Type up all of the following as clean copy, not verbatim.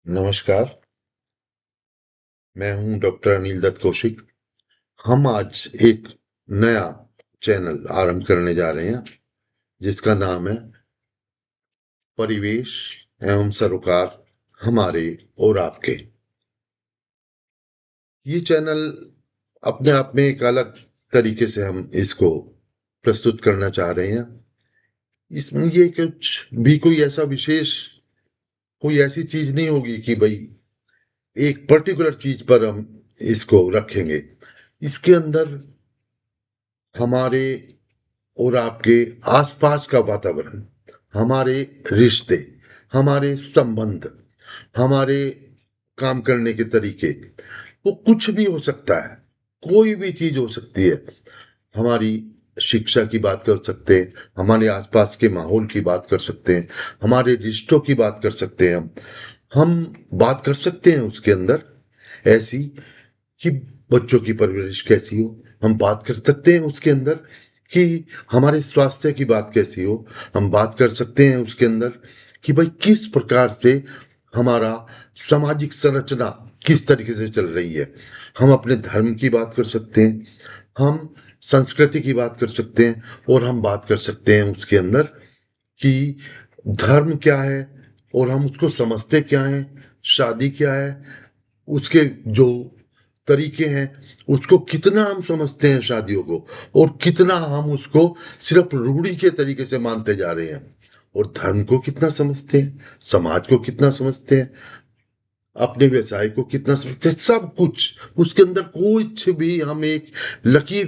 नमस्कार, मैं हूं डॉक्टर अनिल दत्त कौशिक। हम आज एक नया चैनल आरंभ करने जा रहे हैं जिसका नाम है परिवेश एवं सरोकार हमारे और आपके। ये चैनल अपने आप में एक अलग तरीके से हम इसको प्रस्तुत करना चाह रहे हैं। इसमें ये कुछ भी कोई ऐसा विशेष कोई ऐसी चीज नहीं होगी कि भाई एक पर्टिकुलर चीज पर हम इसको रखेंगे। इसके अंदर हमारे और आपके आसपास का वातावरण, हमारे रिश्ते, हमारे संबंध, हमारे काम करने के तरीके, वो कुछ भी हो सकता है, कोई भी चीज हो सकती है। हमारी शिक्षा की बात कर सकते हैं, हमारे आसपास के माहौल की बात कर सकते हैं, हमारे रिश्तों की बात कर सकते हैं। हम बात कर सकते हैं उसके अंदर ऐसी कि बच्चों की परवरिश कैसी हो। हम बात कर सकते हैं उसके अंदर कि हमारे स्वास्थ्य की बात कैसी हो। हम बात कर सकते हैं उसके अंदर कि भाई किस प्रकार से हमारा सामाजिक संरचना किस तरीके से चल रही है। हम अपने धर्म की बात कर सकते हैं, हम संस्कृति की बात कर सकते हैं, और हम बात कर सकते हैं उसके अंदर कि धर्म क्या है और हम उसको समझते क्या है, शादी क्या है, उसके जो तरीके हैं, उसको कितना हम समझते हैं शादियों को, और कितना हम उसको सिर्फ रूढ़ी के तरीके से मानते जा रहे हैं, और धर्म को कितना समझते हैं, समाज को कितना समझते हैं, अपने व्यवसाय को कितना समझते हैं। सब कुछ उसके अंदर कुछ भी हम एक लकीर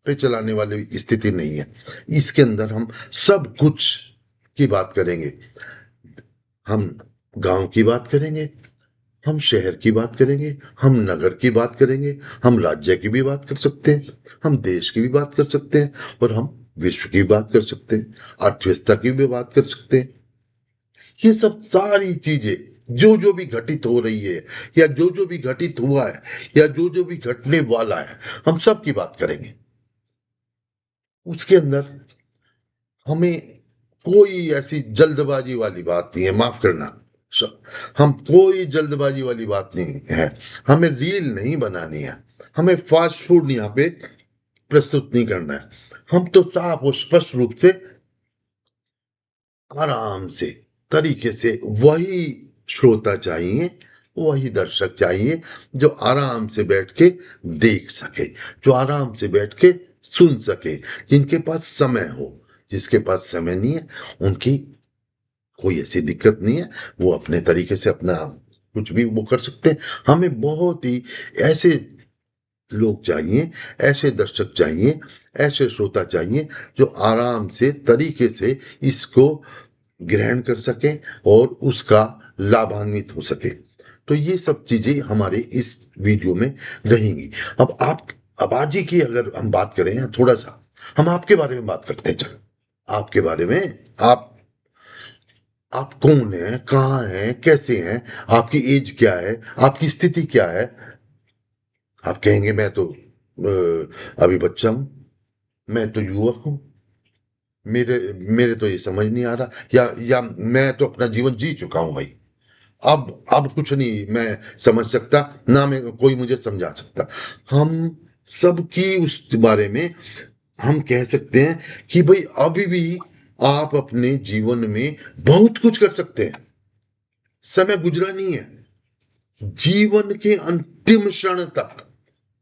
पे चलाने वाली स्थिति नहीं है। इसके अंदर हम सब कुछ की बात करेंगे। हम गांव की बात करेंगे, हम शहर की बात करेंगे, हम नगर की बात करेंगे, हम राज्य की भी बात कर सकते हैं, हम देश की भी बात कर सकते हैं, और हम विश्व की बात कर सकते हैं, अर्थव्यवस्था की भी बात कर सकते हैं। ये सब सारी चीजें जो जो भी घटित हो रही है, या जो जो भी घटित हुआ है, या जो जो भी घटने वाला है, हम सब की बात करेंगे। उसके अंदर हमें कोई ऐसी जल्दबाजी वाली बात नहीं है, माफ करना। हम कोई जल्दबाजी वाली बात नहीं है। हमें रील नहीं बनानी है, हमें फास्ट फूड यहाँ पे प्रस्तुत नहीं करना है। हम तो साफ और स्पष्ट रूप से आराम से तरीके से वही श्रोता चाहिए, वही दर्शक चाहिए जो आराम से बैठ के देख सके, जो आराम से बैठ के सुन सके, जिनके पास समय हो। जिसके पास समय नहीं है, उनकी कोई ऐसी दिक्कत नहीं है, वो अपने तरीके से अपना कुछ भी वो कर सकते हैं। हमें बहुत ही ऐसे लोग चाहिए, ऐसे दर्शक चाहिए, ऐसे श्रोता चाहिए जो आराम से तरीके से इसको ग्रहण कर सके और उसका लाभान्वित हो सके। तो ये सब चीजें हमारे इस वीडियो में रहेंगी। अब आज ही की अगर हम बात करें, थोड़ा सा हम आपके बारे में बात करते हैं। चलो, आपके बारे में, आप आप कौन हैं, कहाँ हैं, कैसे हैं, आपकी एज क्या है, आपकी स्थिति क्या है। आप कहेंगे मैं तो अभी बच्चा हूं, मैं तो युवक हूं, मेरे मेरे तो ये समझ नहीं आ रहा, या मैं तो अपना जीवन जी चुका हूं भाई। अब कुछ नहीं मैं समझ सकता, ना मैं कोई मुझे समझा सकता। हम सबकी उस बारे में हम कह सकते हैं कि भाई अभी भी आप अपने जीवन में बहुत कुछ कर सकते हैं। समय गुजरा नहीं है। जीवन के अंतिम क्षण तक,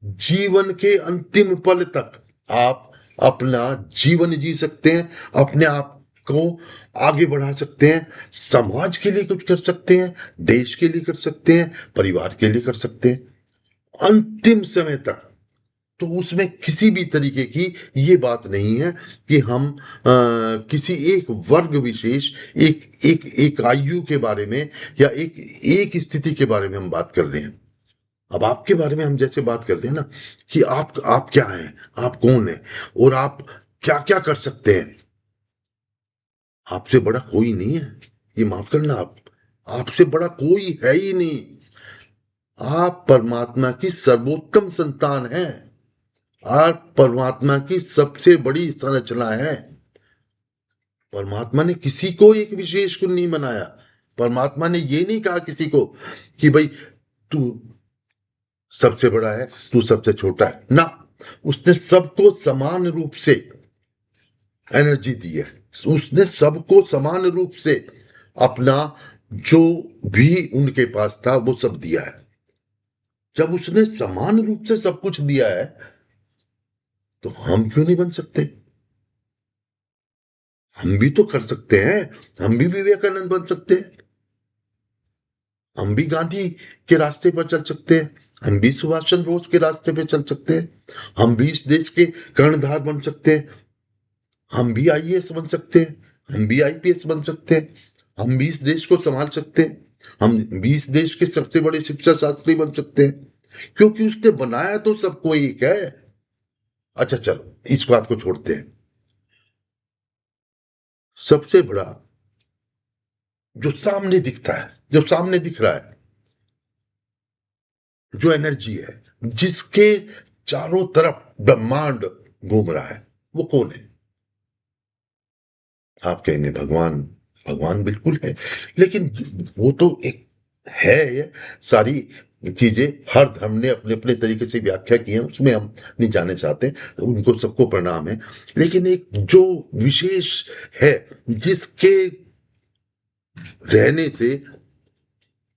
जीवन के अंतिम पल तक आप अपना जीवन जी सकते हैं, अपने आप को आगे बढ़ा सकते हैं, समाज के लिए कुछ कर सकते हैं, देश के लिए कर सकते हैं, परिवार के लिए कर सकते हैं, अंतिम समय तक। तो उसमें किसी भी तरीके की ये बात नहीं है कि हम किसी एक वर्ग विशेष, एक एक एक आयु के बारे में, या एक एक स्थिति के बारे में हम बात कर रहे हैं। अब आपके बारे में हम जैसे बात करते हैं ना, कि आप क्या हैं, आप कौन हैं, और आप क्या क्या कर सकते हैं। आपसे बड़ा कोई नहीं है, ये माफ करना। आप आपसे बड़ा कोई है ही नहीं। आप परमात्मा की सर्वोत्तम संतान हैं। आप परमात्मा की सबसे बड़ी संरचना है। परमात्मा ने किसी को एक विशेष को नहीं बनाया। परमात्मा ने ये नहीं कहा किसी को कि भाई तू सबसे बड़ा है, तू सबसे छोटा है ना। उसने सबको समान रूप से एनर्जी दी है। उसने सबको समान रूप से अपना जो भी उनके पास था वो सब दिया है। जब उसने समान रूप से सब कुछ दिया है तो हम क्यों नहीं बन सकते? हम भी तो कर सकते हैं। हम भी विवेकानंद बन सकते हैं। हम भी गांधी के रास्ते पर चल सकते हैं। हम भी सुभाष चंद्र बोस के रास्ते पे चल सकते हैं। हम भी इस देश के कर्णधार बन सकते हैं। हम भी आईएएस बन सकते हैं। हम भी आईपीएस बन सकते हैं। हम भी इस देश को संभाल सकते हैं। हम भी इस देश के सबसे बड़े शिक्षा शास्त्री बन सकते हैं, क्योंकि उसने बनाया तो सबको एक है। अच्छा चलो इस बात को छोड़ते हैं। सबसे बड़ा जो सामने दिखता है, जो सामने दिख रहा है, जो एनर्जी है, जिसके चारों तरफ ब्रह्मांड घूम रहा है, वो कौन है? आप कहेंगे भगवान। भगवान बिल्कुल है, लेकिन वो तो एक है। ये सारी चीजें हर धर्म ने अपने अपने तरीके से व्याख्या की है, उसमें हम नहीं जाने चाहते। उनको सबको प्रणाम है। लेकिन एक जो विशेष है, जिसके रहने से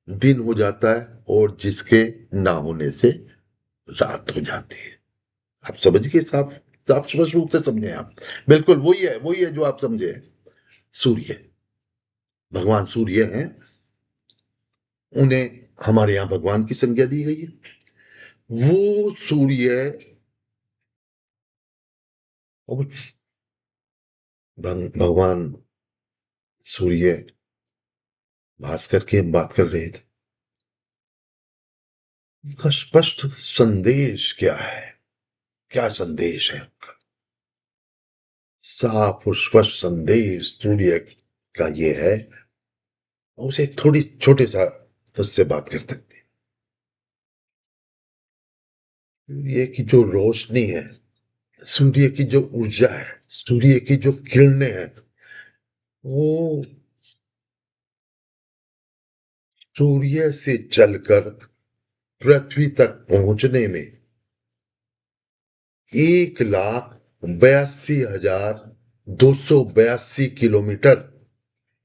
दिन हो जाता है और जिसके ना होने से रात हो जाती है। आप समझिए, साफ साफ स्पष्ट रूप से समझे आप। बिल्कुल वही है जो आप समझे। सूर्य, भगवान सूर्य हैं। उन्हें हमारे यहां भगवान की संज्ञा दी गई है। वो सूर्य और भगवान सूर्य भास्कर की हम बात कर रहे थे। उनका स्पष्ट संदेश क्या है? क्या संदेश है उनका? साफ और स्पष्ट संदेश सूर्य का ये है। उसे थोड़ी छोटे सा उससे बात कर सकते हैं। सूर्य की जो रोशनी है, सूर्य की जो ऊर्जा है, सूर्य की जो किरणें हैं, वो सूर्य से चलकर पृथ्वी तक पहुंचने में 1,82,282 किलोमीटर,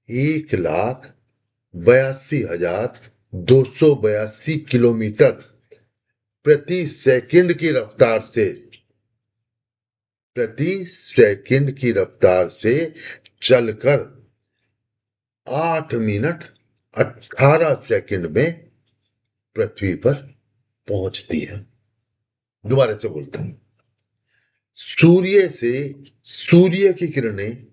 1,82,282 किलोमीटर प्रति सेकंड की रफ्तार से, प्रति सेकंड की रफ्तार से चलकर 8 मिनट 18 सेकंड में पृथ्वी पर पहुंचती है। दोबारा से बोलता हूं। सूर्य से सूर्य की किरणें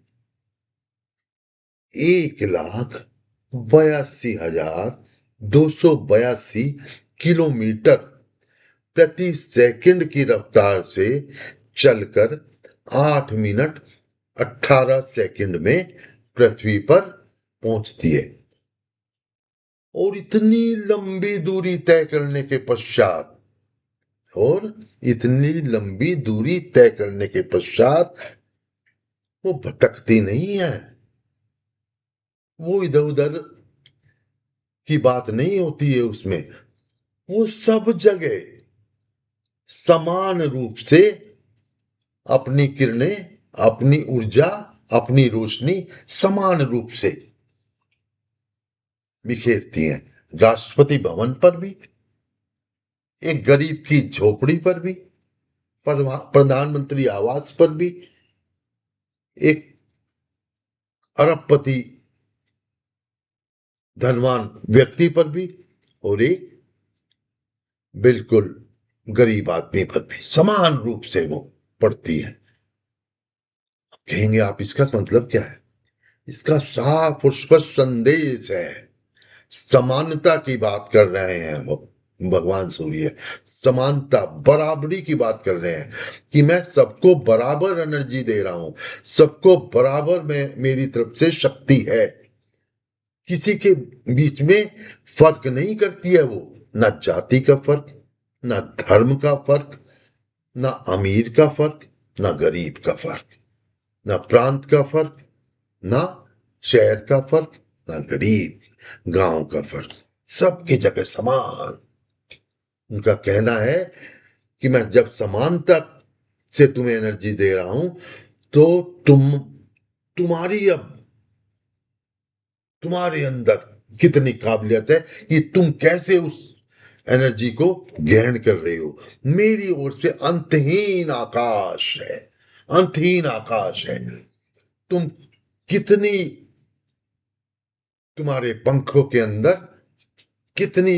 1,82,282 किलोमीटर प्रति सेकंड की रफ्तार से चलकर 8 मिनट 18 सेकंड में पृथ्वी पर पहुंचती है। और इतनी लंबी दूरी तय करने के पश्चात, और इतनी लंबी दूरी तय करने के पश्चात वो भटकती नहीं है। वो इधर उधर की बात नहीं होती है उसमें। वो सब जगह समान रूप से अपनी किरणें, अपनी ऊर्जा, अपनी रोशनी समान रूप से बिखेरती हैं। राष्ट्रपति भवन पर भी, एक गरीब की झोपड़ी पर भी, प्रधानमंत्री आवास पर भी, एक अरबपति धनवान व्यक्ति पर भी, और एक बिल्कुल गरीब आदमी पर भी समान रूप से वो पड़ती है। कहेंगे आप इसका मतलब क्या है? इसका साफ और स्पष्ट संदेश है। समानता की बात कर रहे हैं वो भगवान सूर्य। समानता, बराबरी की बात कर रहे हैं कि मैं सबको बराबर एनर्जी दे रहा हूं, सबको बराबर में मेरी तरफ से शक्ति है। किसी के बीच में फर्क नहीं करती है वो। ना जाति का फर्क, ना धर्म का फर्क, ना अमीर का फर्क, ना गरीब का फर्क, ना प्रांत का फर्क, ना शहर का फर्क, ना गरीब। गांव का फर्क, सबकी जगह समान। उनका कहना है कि मैं जब समानता से तुम्हें एनर्जी दे रहा हूं तो तुम्हारी अब तुम्हारे अंदर कितनी काबिलियत है कि तुम कैसे उस एनर्जी को ग्रहण कर रहे हो। मेरी ओर से अंतहीन आकाश है, अंतहीन आकाश है। तुम कितनी, तुम्हारे पंखों के अंदर कितनी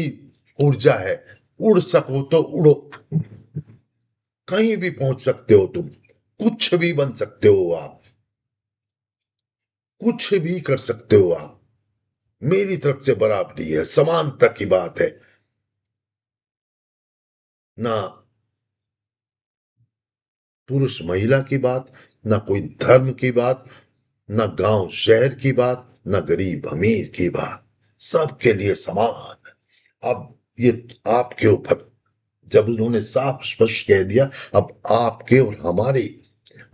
ऊर्जा है, उड़ सको तो उड़ो, कहीं भी पहुंच सकते हो, तुम कुछ भी बन सकते हो, आप कुछ भी कर सकते हो। आप मेरी तरफ से बराबरी है, समानता की बात है ना, पुरुष महिला की बात, ना कोई धर्म की बात, ना गांव शहर की बात, ना गरीब अमीर की बात, सबके लिए समान। अब ये आपके ऊपर, जब उन्होंने साफ स्पष्ट कह दिया, अब आपके और हमारे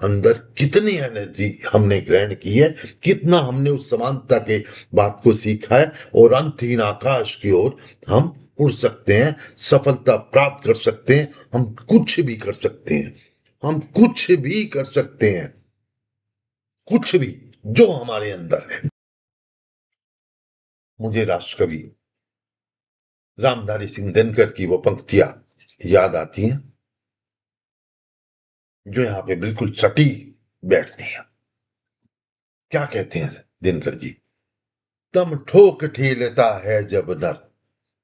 अंदर कितनी एनर्जी हमने ग्रहण की है, कितना हमने उस समानता के बात को सीखा है, और अंतहीन आकाश की ओर हम उड़ सकते हैं, सफलता प्राप्त कर सकते हैं, हम कुछ भी कर सकते हैं, हम कुछ भी कर सकते हैं, कुछ भी जो हमारे अंदर है। मुझे राष्ट्रकवि रामधारी सिंह दिनकर की वो पंक्तियां याद आती हैं जो यहाँ पे बिल्कुल सटी बैठती हैं। क्या कहते हैं दिनकर जी? दम ठोक ठेलता है जब नर,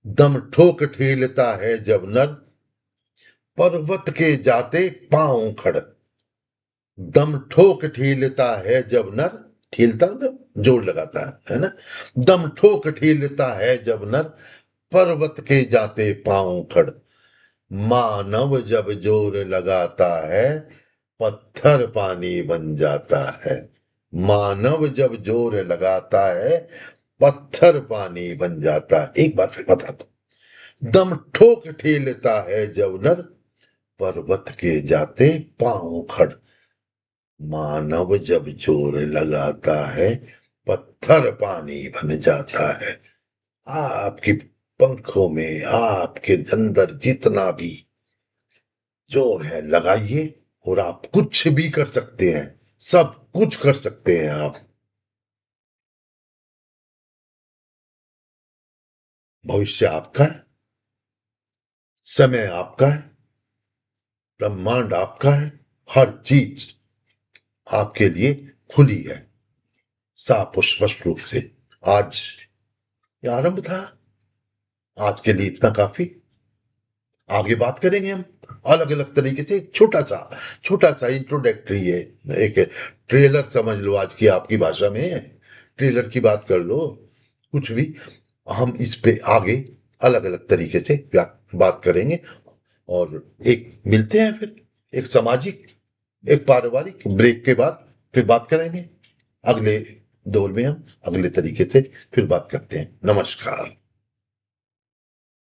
दम ठोक ठेलता है जब नर, पर्वत के जाते पांव खड़। दम ठोक ठेलता है जब नर, ठेलता मतलब जोर लगाता है ना। दम ठोक ठेलता है जब नर, पर्वत के जाते पांव खड़। मानव जब जोर लगाता है, पत्थर पानी बन जाता है। मानव जब जोर लगाता है, पत्थर पानी बन जाता है। एक बार फिर बता दो। दम ठोक ठेलता है जब नर, पर्वत के जाते पांव खड़। मानव जब जोर लगाता है, पत्थर पानी बन जाता है। आपके पंखों में, आपके अंदर जितना भी जोर है लगाइए, और आप कुछ भी कर सकते हैं, सब कुछ कर सकते हैं आप। भविष्य आपका है, समय आपका है, ब्रह्मांड आपका है, हर चीज आपके लिए खुली है, साफ और स्पष्ट रूप से। आज ये आरंभ था, आज के लिए इतना काफी। आगे बात करेंगे हम अलग अलग तरीके से। एक छोटा सा इंट्रोडक्टरी है, एक ट्रेलर समझ लो, आज की आपकी भाषा में ट्रेलर की बात कर लो, कुछ भी। हम इस पे आगे अलग अलग तरीके से बात करेंगे, और एक मिलते हैं फिर एक सामाजिक, एक पारिवारिक ब्रेक के बाद फिर बात करेंगे। अगले दौर में हम अगले तरीके से फिर बात करते हैं। नमस्कार।